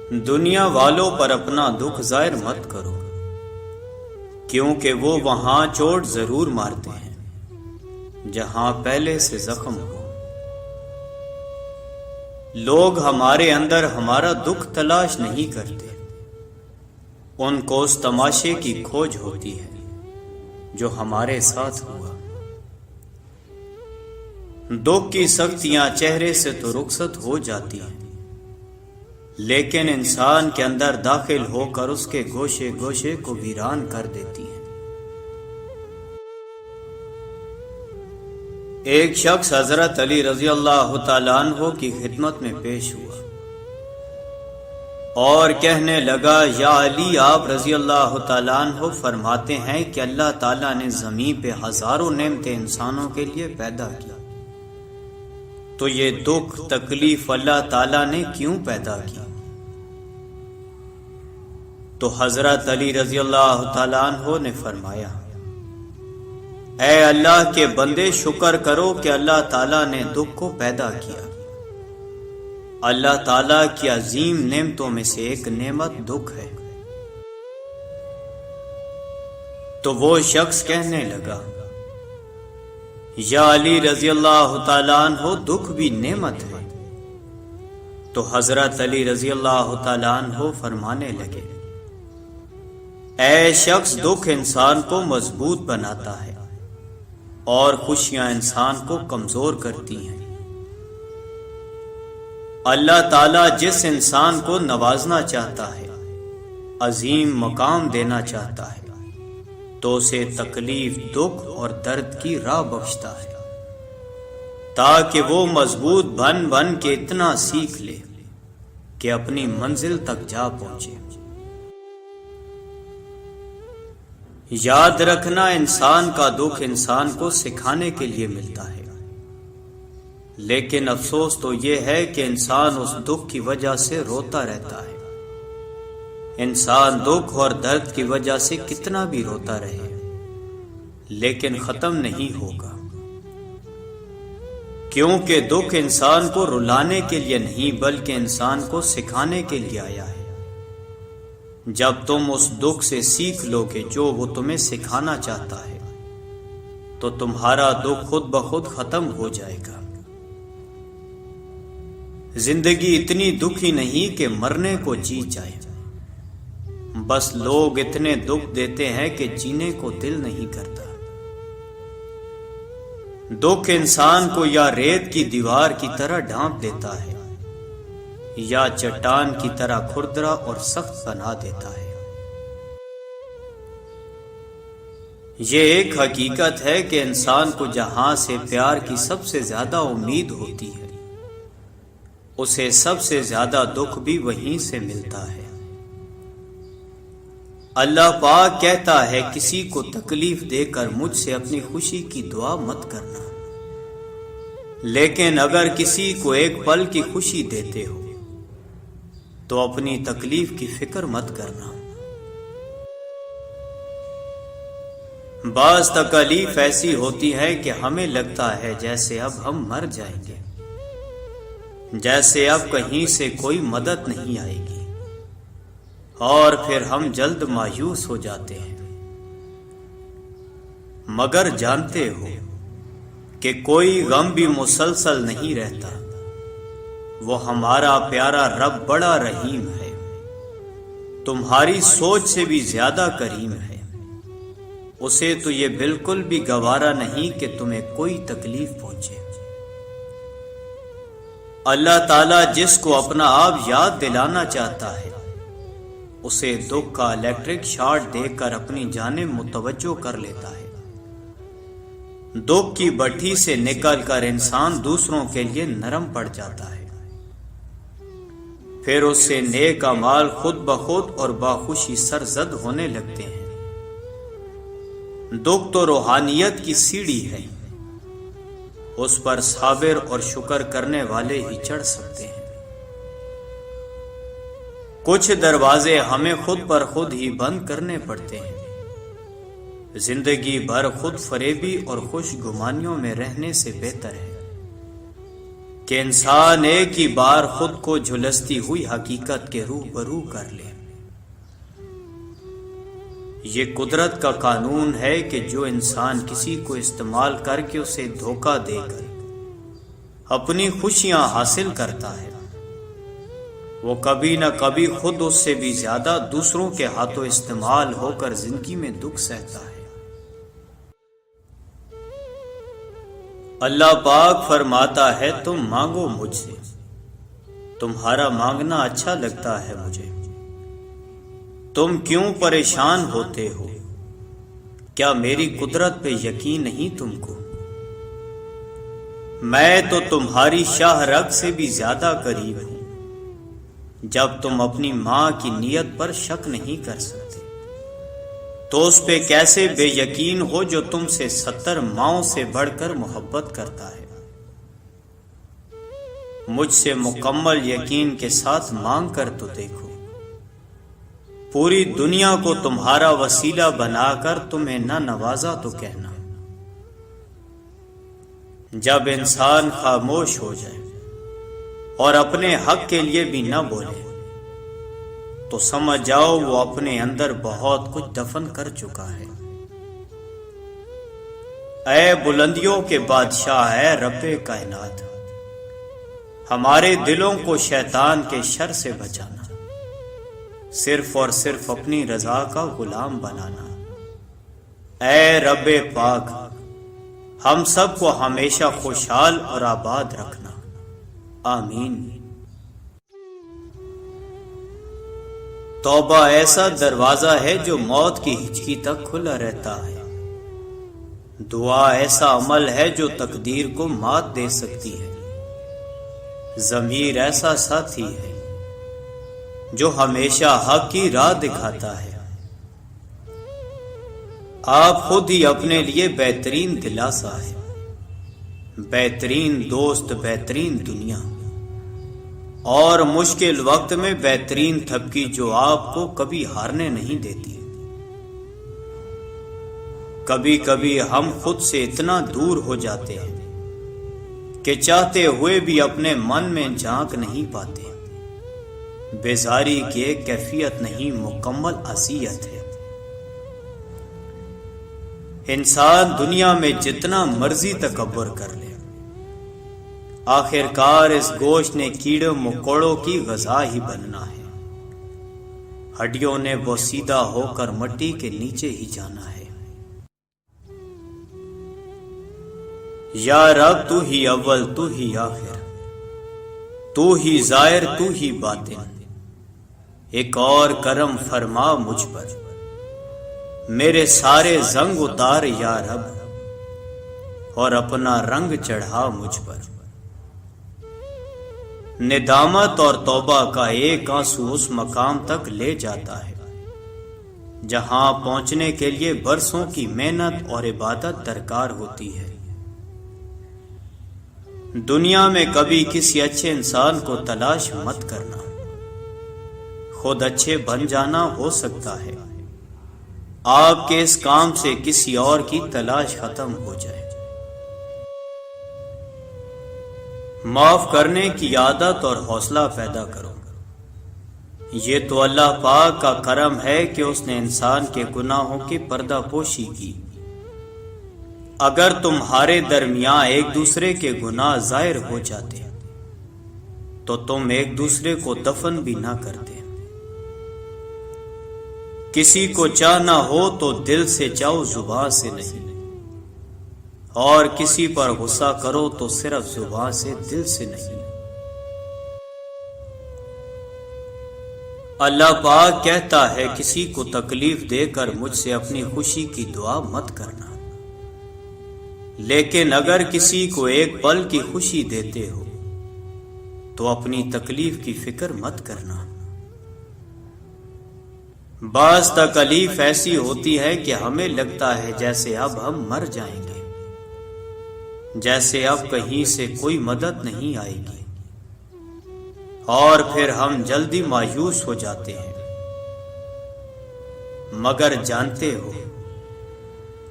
دنیا والوں پر اپنا دکھ ظاہر مت کرو، کیونکہ وہ وہاں چوٹ ضرور مارتے ہیں جہاں پہلے سے زخم ہو۔ لوگ ہمارے اندر ہمارا دکھ تلاش نہیں کرتے، ان کو اس تماشے کی کھوج ہوتی ہے جو ہمارے ساتھ ہوا۔ دکھ کی سختیاں چہرے سے تو رخصت ہو جاتی ہیں، لیکن انسان کے اندر داخل ہو کر اس کے گوشے گوشے کو ویران کر دیتی ہیں۔ ایک شخص حضرت علی رضی اللہ تعالیٰ عنہ کی خدمت میں پیش ہوا اور کہنے لگا، یا علی، آپ رضی اللہ تعالیٰ عنہ فرماتے ہیں کہ اللہ تعالیٰ نے زمین پہ ہزاروں نعمتیں انسانوں کے لیے پیدا کی، تو یہ دکھ تکلیف اللہ تعالیٰ نے کیوں پیدا کی؟ تو حضرت علی رضی اللہ تعالیٰ عنہ نے فرمایا، اے اللہ کے بندے، شکر کرو کہ اللہ تعالیٰ نے دکھ کو پیدا کیا۔ اللہ تعالیٰ کی عظیم نعمتوں میں سے ایک نعمت دکھ ہے۔ تو وہ شخص کہنے لگا، یا علی رضی اللہ تعالیٰ عنہ، دکھ بھی نعمت ہے۔ تو حضرت علی رضی اللہ تعالیٰ عنہ فرمانے لگے، اے شخص، دکھ انسان کو مضبوط بناتا ہے اور خوشیاں انسان کو کمزور کرتی ہیں۔ اللہ تعالیٰ جس انسان کو نوازنا چاہتا ہے، عظیم مقام دینا چاہتا ہے، تو اسے تکلیف، دکھ اور درد کی راہ بخشتا ہے، تاکہ وہ مضبوط بن بن کے اتنا سیکھ لے کہ اپنی منزل تک جا پہنچے۔ یاد رکھنا، انسان کا دکھ انسان کو سکھانے کے لیے ملتا ہے، لیکن افسوس تو یہ ہے کہ انسان اس دکھ کی وجہ سے روتا رہتا ہے۔ انسان دکھ اور درد کی وجہ سے کتنا بھی روتا رہے، لیکن ختم نہیں ہوگا، کیونکہ دکھ انسان کو رلانے کے لیے نہیں بلکہ انسان کو سکھانے کے لیے آیا ہے۔ جب تم اس دکھ سے سیکھ لو گے جو وہ تمہیں سکھانا چاہتا ہے، تو تمہارا دکھ خود بخود ختم ہو جائے گا۔ زندگی اتنی دکھی نہیں کہ مرنے کو جی جائے، بس لوگ اتنے دکھ دیتے ہیں کہ جینے کو دل نہیں کرتا۔ دکھ انسان کو یا ریت کی دیوار کی طرح ڈھانپ دیتا ہے یا چٹان کی طرح کھردرا اور سخت بنا دیتا ہے۔ یہ ایک حقیقت ہے کہ انسان کو جہاں سے پیار کی سب سے زیادہ امید ہوتی ہے، اسے سب سے زیادہ دکھ بھی وہیں سے ملتا ہے۔ اللہ پاک کہتا ہے، کسی کو تکلیف دے کر مجھ سے اپنی خوشی کی دعا مت کرنا، لیکن اگر کسی کو ایک پل کی خوشی دیتے ہو تو اپنی تکلیف کی فکر مت کرنا۔ بعض تکلیف ایسی ہوتی ہے کہ ہمیں لگتا ہے جیسے اب ہم مر جائیں گے، جیسے اب کہیں سے کوئی مدد نہیں آئے گی، اور پھر ہم جلد مایوس ہو جاتے ہیں۔ مگر جانتے ہو کہ کوئی غم بھی مسلسل نہیں رہتا، وہ ہمارا پیارا رب بڑا رحیم ہے، تمہاری سوچ سے بھی زیادہ کریم ہے۔ اسے تو یہ بالکل بھی گوارا نہیں کہ تمہیں کوئی تکلیف پہنچے۔ اللہ تعالیٰ جس کو اپنا آپ یاد دلانا چاہتا ہے، اسے دکھ کا الیکٹرک شارٹ دے کر اپنی جانب متوجہ کر لیتا ہے۔ دکھ کی بھٹی سے نکل کر انسان دوسروں کے لیے نرم پڑ جاتا ہے، پھر اس سے نیک اعمال خود بخود اور باخوشی سرزد ہونے لگتے ہیں۔ دکھ تو روحانیت کی سیڑھی ہے، اس پر صابر اور شکر کرنے والے ہی چڑھ سکتے ہیں۔ کچھ دروازے ہمیں خود پر خود ہی بند کرنے پڑتے ہیں۔ زندگی بھر خود فریبی اور خوش گمانیوں میں رہنے سے بہتر ہے کہ انسان ایک ہی بار خود کو جھلستی ہوئی حقیقت کے روبرو کر لے۔ یہ قدرت کا قانون ہے کہ جو انسان کسی کو استعمال کر کے اسے دھوکہ دے کر اپنی خوشیاں حاصل کرتا ہے، وہ کبھی نہ کبھی خود اس سے بھی زیادہ دوسروں کے ہاتھوں استعمال ہو کر زندگی میں دکھ سہتا ہے۔ اللہ پاک فرماتا ہے تم مانگو مجھ سے، تمہارا مانگنا اچھا لگتا ہے مجھے، تم کیوں پریشان ہوتے ہو؟ کیا میری قدرت پہ یقین نہیں تم کو؟ میں تو تمہاری شاہ رگ سے بھی زیادہ قریب ہوں، جب تم اپنی ماں کی نیت پر شک نہیں کر سکتے تو اس پہ کیسے بے یقین ہو جو تم سے 70 ماؤں سے بڑھ کر محبت کرتا ہے؟ مجھ سے مکمل یقین کے ساتھ مانگ کر تو دیکھو، پوری دنیا کو تمہارا وسیلہ بنا کر تمہیں نہ نوازا تو کہنا۔ جب انسان خاموش ہو جائے اور اپنے حق کے لیے بھی نہ بولے تو سمجھ جاؤ وہ اپنے اندر بہت کچھ دفن کر چکا ہے۔ اے بلندیوں کے بادشاہ، اے رب کائنات، ہمارے دلوں کو شیطان کے شر سے بچانا، صرف اور صرف اپنی رضا کا غلام بنانا۔ اے رب پاک، ہم سب کو ہمیشہ خوشحال اور آباد رکھنا، آمین۔ توبہ ایسا دروازہ ہے جو موت کی ہچکی تک کھلا رہتا ہے۔ دعا ایسا عمل ہے جو تقدیر کو مات دے سکتی ہے۔ ضمیر ایسا ساتھی ہے جو ہمیشہ حق کی راہ دکھاتا ہے۔ آپ خود ہی اپنے لیے بہترین دلاسا ہے، بہترین دوست، بہترین دنیا، اور مشکل وقت میں بہترین تھپکی جو آپ کو کبھی ہارنے نہیں دیتی۔ کبھی کبھی ہم خود سے اتنا دور ہو جاتے ہیں کہ چاہتے ہوئے بھی اپنے من میں جھانک نہیں پاتے۔ بیزاری کی ایک کیفیت نہیں، مکمل اذیت ہے۔ انسان دنیا میں جتنا مرضی تکبر کر لے، آخر کار اس گوشت نے کیڑے مکوڑوں کی غذا ہی بننا ہے۔ ہڈیوں نے بوسیدہ ہو کر مٹی کے نیچے ہی جانا ہے۔ یا رب تو ہی اول، تو ہی آخر، تو ہی ظاہر، تو ہی باطن، ایک اور کرم فرما مجھ پر، میرے سارے زنگ اتار یا رب، اور اپنا رنگ چڑھا مجھ پر۔ ندامت اور توبہ کا ایک آنسو اس مقام تک لے جاتا ہے جہاں پہنچنے کے لیے برسوں کی محنت اور عبادت درکار ہوتی ہے۔ دنیا میں کبھی کسی اچھے انسان کو تلاش مت کرنا، خود اچھے بن جانا ہو سکتا ہے آپ کے اس کام سے کسی اور کی تلاش ختم ہو جائے۔ معاف کرنے کی عادت اور حوصلہ پیدا کرو۔ یہ تو اللہ پاک کا کرم ہے کہ اس نے انسان کے گناہوں کی پردہ پوشی کی۔ اگر تمہارے درمیان ایک دوسرے کے گناہ ظاہر ہو جاتے تو تم ایک دوسرے کو دفن بھی نہ کرتے۔ کسی کو چاہنا ہو تو دل سے چاہو، زبان سے نہیں، اور کسی پر غصہ کرو تو صرف زبان سے، دل سے نہیں۔ اللہ پاک کہتا ہے کسی کو تکلیف دے کر مجھ سے اپنی خوشی کی دعا مت کرنا، لیکن اگر کسی کو ایک پل کی خوشی دیتے ہو تو اپنی تکلیف کی فکر مت کرنا۔ بعض تکلیف ایسی ہوتی ہے کہ ہمیں لگتا ہے جیسے اب ہم مر جائیں گے، جیسے اب کہیں سے کوئی مدد نہیں آئے گی، اور پھر ہم جلدی مایوس ہو جاتے ہیں۔ مگر جانتے ہو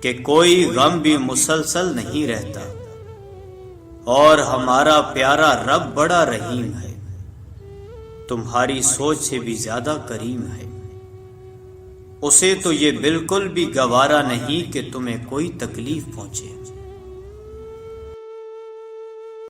کہ کوئی غم بھی مسلسل نہیں رہتا، اور ہمارا پیارا رب بڑا رحیم ہے، تمہاری سوچ سے بھی زیادہ کریم ہے۔ اسے تو یہ بالکل بھی گوارا نہیں کہ تمہیں کوئی تکلیف پہنچے۔